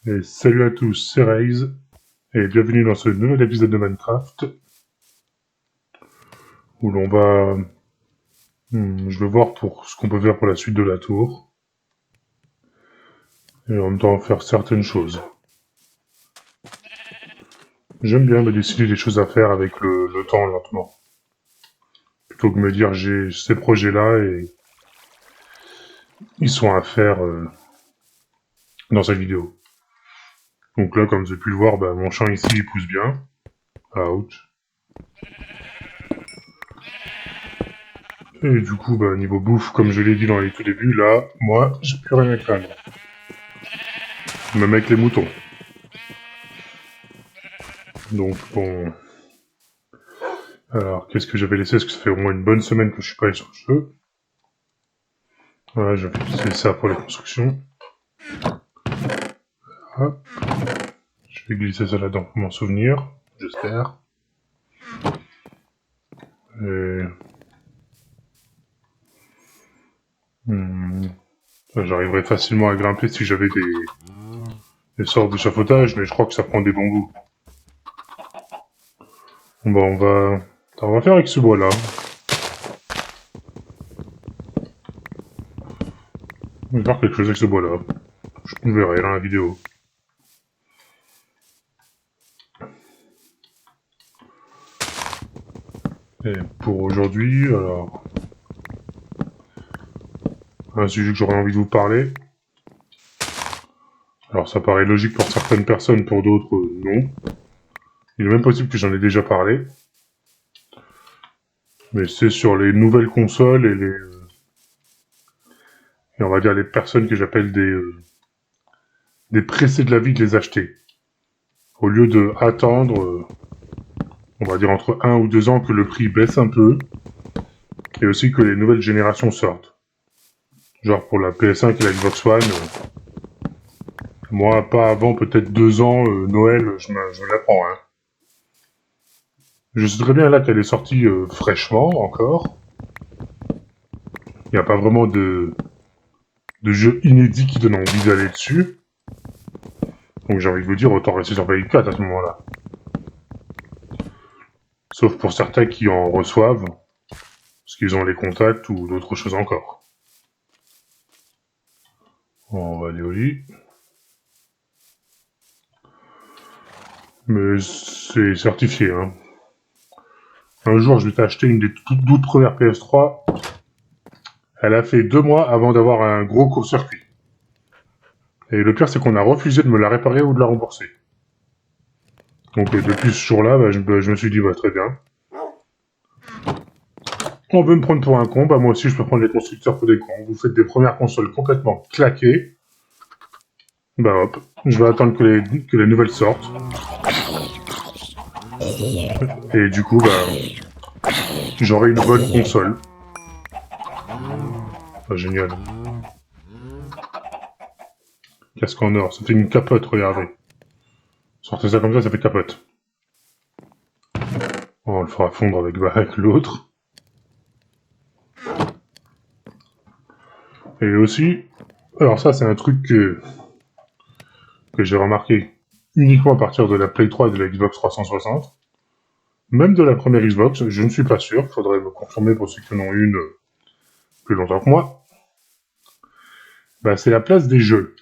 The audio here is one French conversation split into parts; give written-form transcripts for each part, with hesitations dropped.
Et salut à tous, c'est Raze, et bienvenue dans ce nouvel épisode de Minecraft, où l'on va... je vais voir pour ce qu'on peut faire pour la suite de la tour, et en même temps faire certaines choses. J'aime bien me décider des choses à faire avec le temps lentement, plutôt que me dire j'ai ces projets-là et ils sont à faire dans cette vidéo. Donc là, comme vous avez pu le voir, mon champ ici il pousse bien. Ouch. Et du coup, niveau bouffe, comme je l'ai dit dans les tout débuts, là, moi, j'ai plus rien à craindre. Même avec les moutons. Donc bon... Alors, qu'est-ce que j'avais laissé? Parce que ça fait au moins une bonne semaine que je suis pas allé sur le jeu. Voilà, j'avais laissé ça pour les constructions. Hop. Je vais glisser ça là-dedans pour m'en souvenir, j'espère. Et... J'arriverai facilement à grimper si j'avais des sortes d'échafaudage, mais je crois que ça prend des bons bouts. Bon, on va faire avec ce bois-là. On va faire quelque chose avec ce bois-là. Je verrai dans la vidéo. Et pour aujourd'hui, alors... un sujet que j'aurais envie de vous parler. Alors ça paraît logique pour certaines personnes, pour d'autres, non. Il est même possible que j'en ai déjà parlé. Mais c'est sur les nouvelles consoles et et on va dire les personnes que j'appelle des pressés de la vie de les acheter. Au lieu de attendre, on va dire entre 1 ou 2 ans que le prix baisse un peu, et aussi que les nouvelles générations sortent. Genre pour la PS5 et la Xbox One, moi pas avant peut-être 2 ans, Noël, je me la prends, hein. Je sais très bien là qu'elle est sortie fraîchement encore. Il n'y a pas vraiment de jeu inédit qui donne envie d'aller dessus. Donc j'ai envie de vous dire, autant rester sur Play 4 à ce moment-là. Sauf pour certains qui en reçoivent, parce qu'ils ont les contacts ou d'autres choses encore. On va aller au lit. Mais c'est certifié, hein. Un jour, je vais t'acheter une des toutes premières PS3. Elle a fait 2 mois avant d'avoir un gros court-circuit. Et le pire, c'est qu'on a refusé de me la réparer ou de la rembourser. Donc depuis ce jour-là, je me suis dit, très bien. On veut me prendre pour un con, moi aussi je peux prendre les constructeurs pour des cons. Vous faites des premières consoles complètement claquées. Hop, je vais attendre que les nouvelles sortent. Et du coup, j'aurai une bonne console. Génial. Casque en or, ça fait une capote, regardez. Sortez ça comme ça fait capote. On le fera fondre avec l'autre. Et aussi, alors ça c'est un truc que j'ai remarqué uniquement à partir de la Play 3 et de la Xbox 360. Même de la première Xbox, je ne suis pas sûr, il faudrait me confirmer pour ceux qui en ont une plus longtemps que moi. C'est la place des jeux.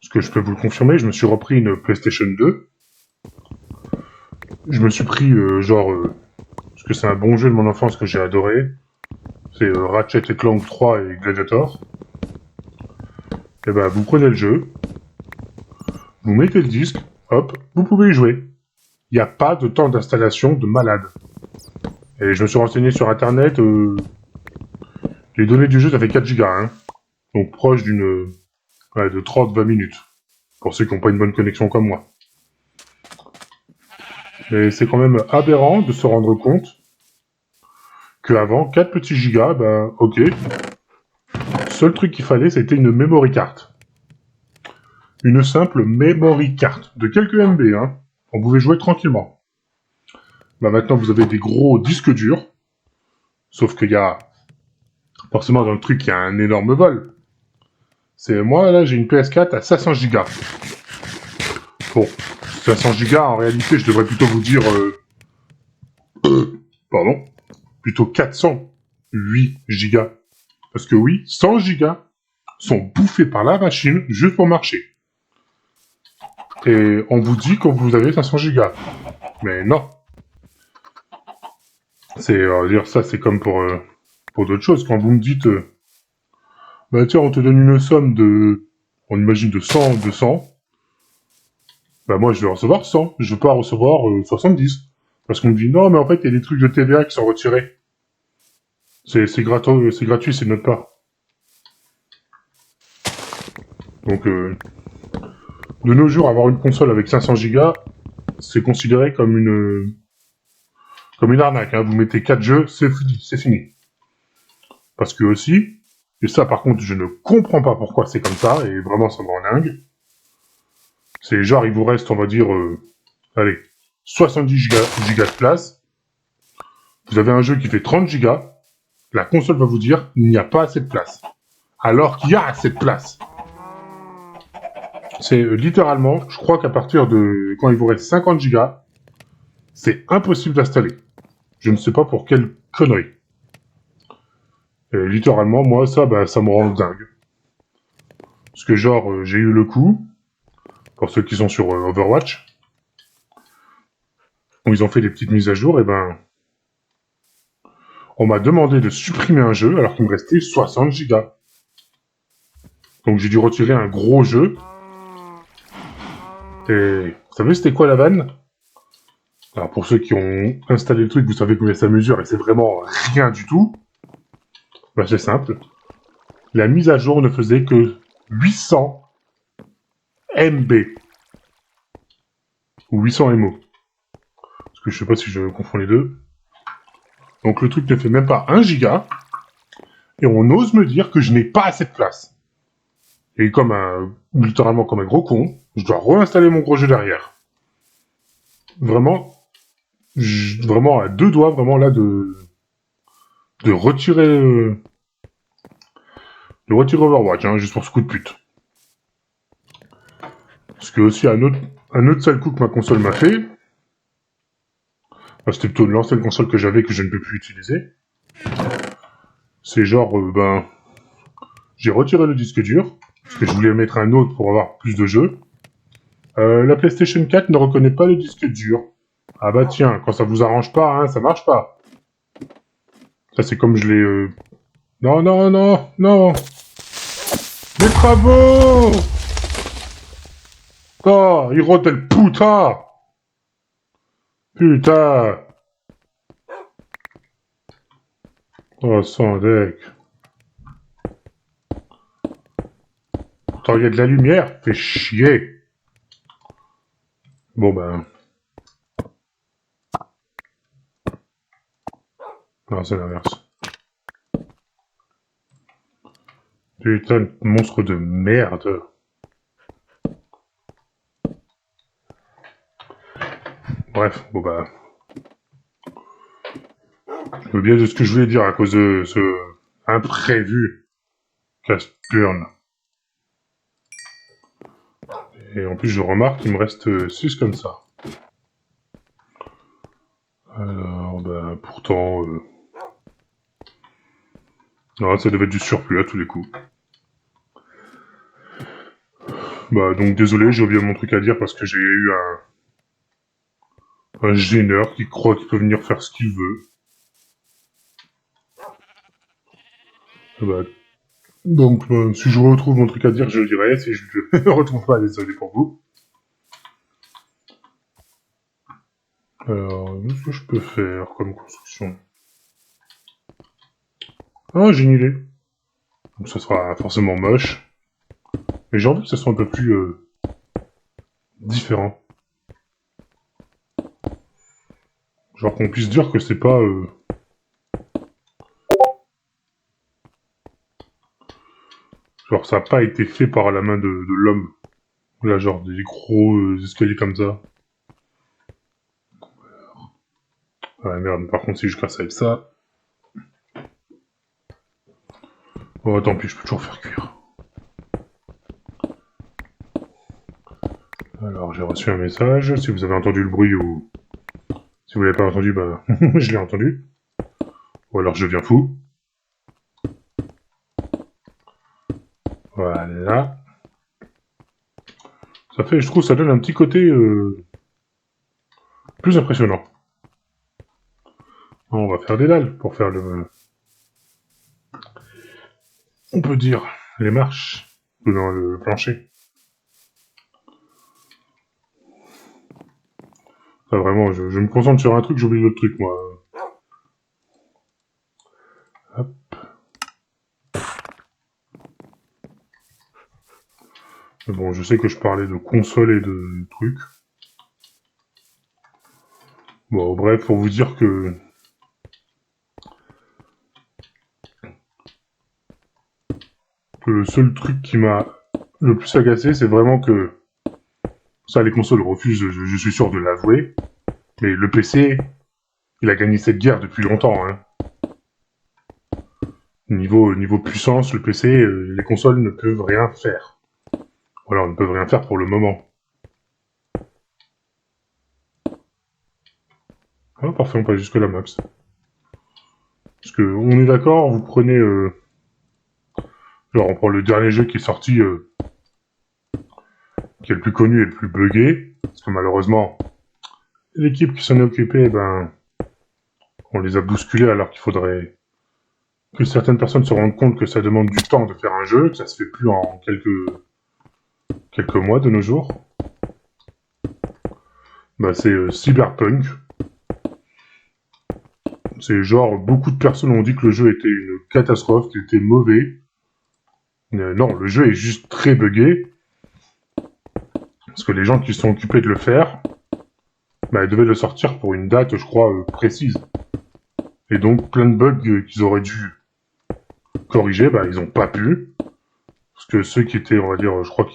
Ce que je peux vous le confirmer, je me suis repris une PlayStation 2. Je me suis pris parce que c'est un bon jeu de mon enfance que j'ai adoré. C'est Ratchet & Clank 3 et Gladiator. Et vous prenez le jeu, vous mettez le disque, hop, vous pouvez y jouer. Il n'y a pas de temps d'installation de malade. Et je me suis renseigné sur internet, les données du jeu ça fait 4 Go, hein. Donc proche de 30-20 minutes. Pour ceux qui n'ont pas une bonne connexion comme moi. Et c'est quand même aberrant de se rendre compte qu'avant, 4 petits gigas, ok. Seul truc qu'il fallait, c'était une memory card. Une simple memory card, de quelques MB, hein. On pouvait jouer tranquillement. Maintenant, vous avez des gros disques durs. Sauf qu'il y a... Forcément, dans le truc, il y a un énorme vol. C'est moi, là, j'ai une PS4 à 500 Go. Bon, 500 gigas, en réalité, je devrais plutôt vous dire... pardon. Plutôt 408 gigas. Parce que oui, 100 gigas sont bouffés par la machine juste pour marcher. Et on vous dit que vous avez 500 gigas. Mais non. C'est, dire ça, c'est comme pour d'autres choses. Quand vous me dites, bah tiens, on te donne une somme de, on imagine de 100, 200, bah moi je vais recevoir 100. Je veux pas recevoir 70. Parce qu'on me dit, non, mais en fait, il y a des trucs de TVA qui sont retirés. C'est gratuit, c'est de notre part. Donc, de nos jours, avoir une console avec 500 gigas, c'est considéré comme une arnaque. Hein. Vous mettez 4 jeux, c'est fini. Parce que aussi, et ça par contre, je ne comprends pas pourquoi c'est comme ça, et vraiment ça me rend dingue, c'est genre, il vous reste, on va dire, allez, 70 gigas de place, vous avez un jeu qui fait 30 gigas, la console va vous dire, il n'y a pas assez de place. Alors qu'il y a assez de place. C'est littéralement, je crois qu'à partir de, quand il vous reste 50 gigas, c'est impossible d'installer. Je ne sais pas pour quelle connerie. Et littéralement, moi, ça me rend dingue. Parce que genre, j'ai eu le coup, pour ceux qui sont sur Overwatch, où ils ont fait des petites mises à jour, et ben, on m'a demandé de supprimer un jeu alors qu'il me restait 60 gigas. Donc j'ai dû retirer un gros jeu. Et vous savez c'était quoi la vanne? Alors pour ceux qui ont installé le truc, vous savez combien ça mesure et c'est vraiment rien du tout. Ben, c'est simple. La mise à jour ne faisait que 800 MB. Ou 800 MO. Parce que je sais pas si je confonds les deux. Donc le truc ne fait même pas 1 giga. Et on ose me dire que je n'ai pas assez de place. Et littéralement comme un gros con, je dois réinstaller mon gros jeu derrière. Vraiment, vraiment à deux doigts, vraiment là de retirer, Overwatch, hein, juste pour ce coup de pute. Parce que aussi un autre sale coup que ma console m'a fait, c'était plutôt l'ancienne console que j'avais que je ne peux plus utiliser. C'est genre, j'ai retiré le disque dur, parce que je voulais mettre un autre pour avoir plus de jeux. La PlayStation 4 ne reconnaît pas le disque dur. Ah bah tiens, quand ça vous arrange pas, hein, ça marche pas. Ça c'est comme je l'ai... Non, non, non, non. Les travaux. Oh, hijo del puta. Putain. Oh, sans deck. Pourtant, il y a de la lumière. Fait chier. Bon, ben... Non, c'est l'inverse. Putain, monstre de merde. Bref, bon, bah... Je veux bien de ce que je voulais dire à cause de ce imprévu casse-burn. Et en plus, je remarque qu'il me reste 6 comme ça. Alors, ben, pourtant... Non, ça devait être du surplus à tous les coups. Bah, donc désolé, j'ai oublié mon truc à dire parce que j'ai eu un gêneur qui croit qu'il peut venir faire ce qu'il veut. Bah, donc, si je retrouve mon truc à dire, je le dirai. Si je ne le retrouve pas, désolé pour vous. Alors, qu'est-ce que je peux faire comme construction? Ah, j'ai une idée. Donc ça sera forcément moche. Mais j'ai envie que ça soit un peu plus différent. Genre qu'on puisse dire que c'est pas... genre ça n'a pas été fait par la main de l'homme. Là, genre des gros escaliers comme ça. Ah merde, par contre si je casse avec ça... Oh tant pis, je peux toujours faire cuire. Alors, j'ai reçu un message. Si vous avez entendu le bruit ou si vous l'avez pas entendu, bah, je l'ai entendu. Ou alors je deviens fou. Voilà. Ça fait, je trouve, ça donne un petit côté plus impressionnant. On va faire des dalles pour faire le... On peut dire les marches dans le plancher. Ça, vraiment, je me concentre sur un truc, j'oublie l'autre truc, moi. Hop. Mais bon, je sais que je parlais de console et de trucs. Bon, bref, pour vous dire que le seul truc qui m'a le plus agacé, c'est vraiment que ça, les consoles refusent, je suis sûr de l'avouer, mais le PC, il a gagné cette guerre depuis longtemps. Hein. Niveau puissance, le PC, les consoles ne peuvent rien faire. Voilà, ne peuvent rien faire pour le moment. Ah, parfait, on passe jusque là, Max. Parce que, on est d'accord, vous prenez... genre, on prend le dernier jeu qui est sorti, qui est le plus connu et le plus buggé, parce que malheureusement, l'équipe qui s'en est occupée, ben, on les a bousculés alors qu'il faudrait que certaines personnes se rendent compte que ça demande du temps de faire un jeu, que ça se fait plus en quelques mois de nos jours. Bah, c'est Cyberpunk. C'est genre, beaucoup de personnes ont dit que le jeu était une catastrophe, qu'il était mauvais. Non, le jeu est juste très buggé. Parce que les gens qui se sont occupés de le faire, bah, ils devaient le sortir pour une date, je crois, précise. Et donc, plein de bugs qu'ils auraient dû corriger, bah, ils ont pas pu. Parce que ceux qui étaient, on va dire, je crois,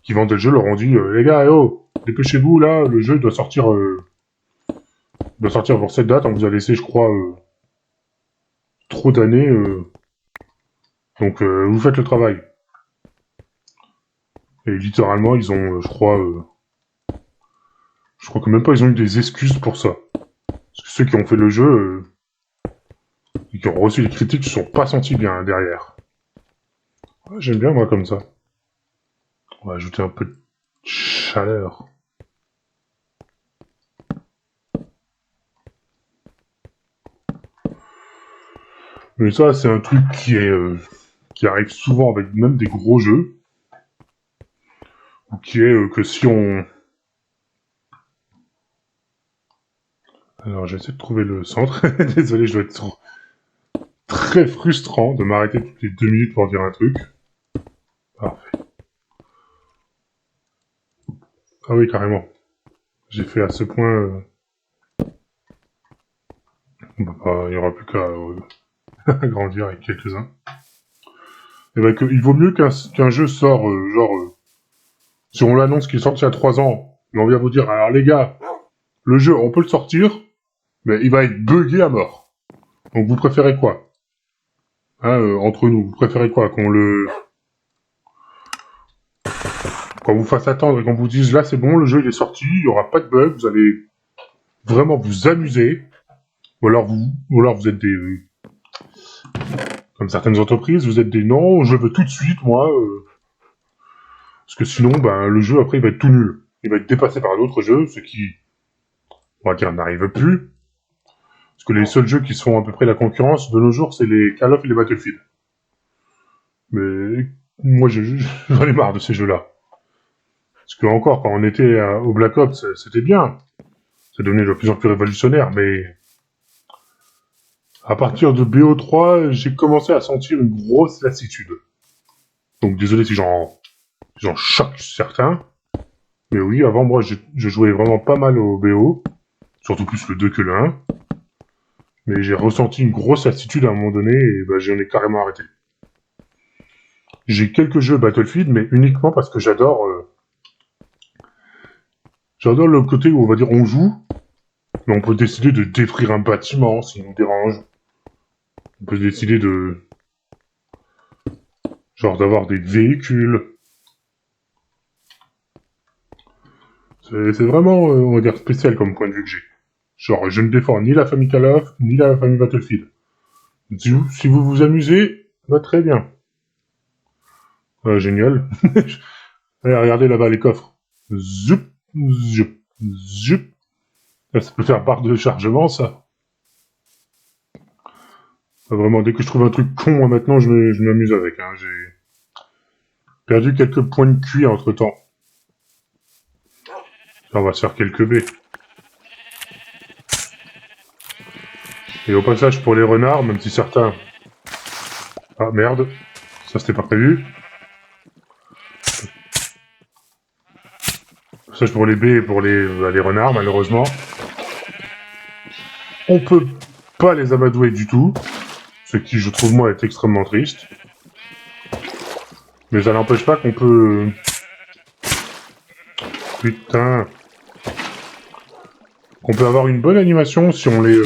qui vendaient le jeu leur ont dit les gars, oh, dépêchez-vous, là, le jeu doit sortir pour cette date. On vous a laissé, je crois, trop d'années. Donc, vous faites le travail. Et littéralement, ils ont, je crois que même pas ils ont eu des excuses pour ça. Parce que ceux qui ont fait le jeu et qui ont reçu les critiques ne se sont pas sentis bien derrière. Ouais, j'aime bien moi comme ça. On va ajouter un peu de chaleur. Mais ça, c'est un truc qui arrive souvent avec même des gros jeux. Ou qui est que si on... Alors, j'essaie de trouver le centre. Désolé, je dois être très frustrant de m'arrêter toutes les 2 minutes pour dire un truc. Parfait. Ah oui, carrément. J'ai fait à ce point... il n'y aura plus qu'à grandir avec quelques-uns. Et ben, il vaut mieux qu'un jeu sort, si on l'annonce qu'il est sorti il y a 3 ans, mais on vient vous dire, alors les gars, le jeu, on peut le sortir, mais il va être buggé à mort. Donc vous préférez quoi hein, entre nous, vous préférez quoi qu'on vous fasse attendre et qu'on vous dise, là c'est bon, le jeu il est sorti, il n'y aura pas de bug, vous allez vraiment vous amuser, ou alors vous êtes des... comme certaines entreprises, vous êtes des non, je veux tout de suite, moi, parce que sinon, ben, le jeu après il va être tout nul. Il va être dépassé par d'autres jeux, ce qui, on va dire, n'arrive plus. Parce que les seuls jeux qui se font à peu près la concurrence de nos jours, c'est les Call of et les Battlefield. Mais moi, j'en ai marre de ces jeux-là. Parce que encore, quand on était au Black Ops, c'était bien. C'est devenu de plus en plus révolutionnaire, mais à partir de BO3, j'ai commencé à sentir une grosse lassitude. Donc désolé si j'en choque certains. Mais oui, avant, moi, je jouais vraiment pas mal au BO. Surtout plus le 2 que le 1. Mais j'ai ressenti une grosse lassitude à un moment donné et bah, j'en ai carrément arrêté. J'ai quelques jeux Battlefield, mais uniquement parce que j'adore le côté où on va dire on joue, mais on peut décider de détruire un bâtiment s'il nous dérange. On peut décider genre d'avoir des véhicules. C'est vraiment, on va dire, spécial comme point de vue que j'ai. Genre, je ne défends ni la famille Call of, ni la famille Battlefield. Si vous vous amusez, bah très bien. Génial. Allez, regardez là-bas les coffres. Zup, zup, zup. Ça peut faire barre de chargement, ça. Vraiment, dès que je trouve un truc con, moi, maintenant, je m'amuse avec. Hein. J'ai perdu quelques points de QI entre-temps. On va se faire quelques baies. Et au passage, pour les renards, même si certains... Ah, merde. Ça, c'était pas prévu. Au passage, pour les baies et pour les renards, malheureusement. On peut pas les amadouer du tout. Ce qui, je trouve, moi, est extrêmement triste. Mais ça n'empêche pas qu'on peut... Putain... Qu'on peut avoir une bonne animation si on les...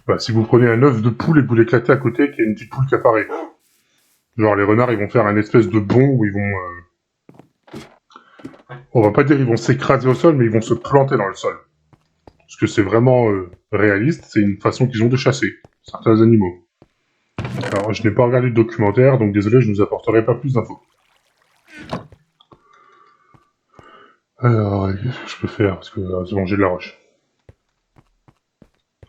Bah, si vous prenez un œuf de poule et que vous l'éclatez à côté, qu'il y a une petite poule qui apparaît. Genre, les renards, ils vont faire un espèce de bond où ils vont... On va pas dire ils vont s'écraser au sol, mais ils vont se planter dans le sol. Parce que c'est vraiment réaliste, c'est une façon qu'ils ont de chasser certains animaux. Alors, je n'ai pas regardé de documentaire, donc désolé, je ne vous apporterai pas plus d'infos. Alors, qu'est-ce que je peux faire? Parce que c'est bon, j'ai de la roche.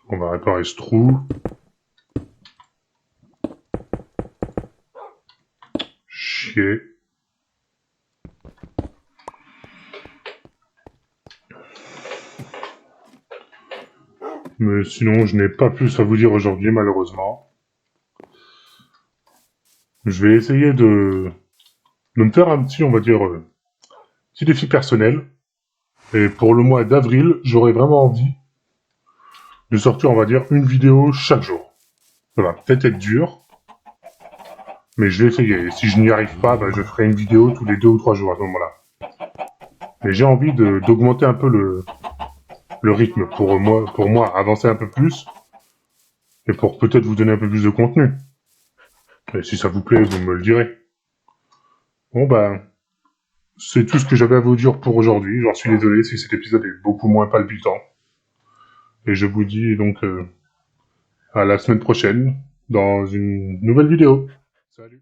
On va réparer ce trou. Chier. Mais sinon, je n'ai pas plus à vous dire aujourd'hui, malheureusement. Je vais essayer de me faire un petit, on va dire, petit défi personnel. Et pour le mois d'avril, j'aurais vraiment envie de sortir, on va dire, une vidéo chaque jour. Ça va peut-être être dur, mais je vais essayer. Et si je n'y arrive pas, bah, je ferai une vidéo tous les 2 ou 3 jours à ce moment-là. Mais j'ai envie d'augmenter un peu le rythme pour moi, avancer un peu plus, et pour peut-être vous donner un peu plus de contenu. Et si ça vous plaît, vous me le direz. Bon bah, c'est tout ce que j'avais à vous dire pour aujourd'hui. J'en suis désolé si cet épisode est beaucoup moins palpitant. Et je vous dis donc à la semaine prochaine dans une nouvelle vidéo. Salut.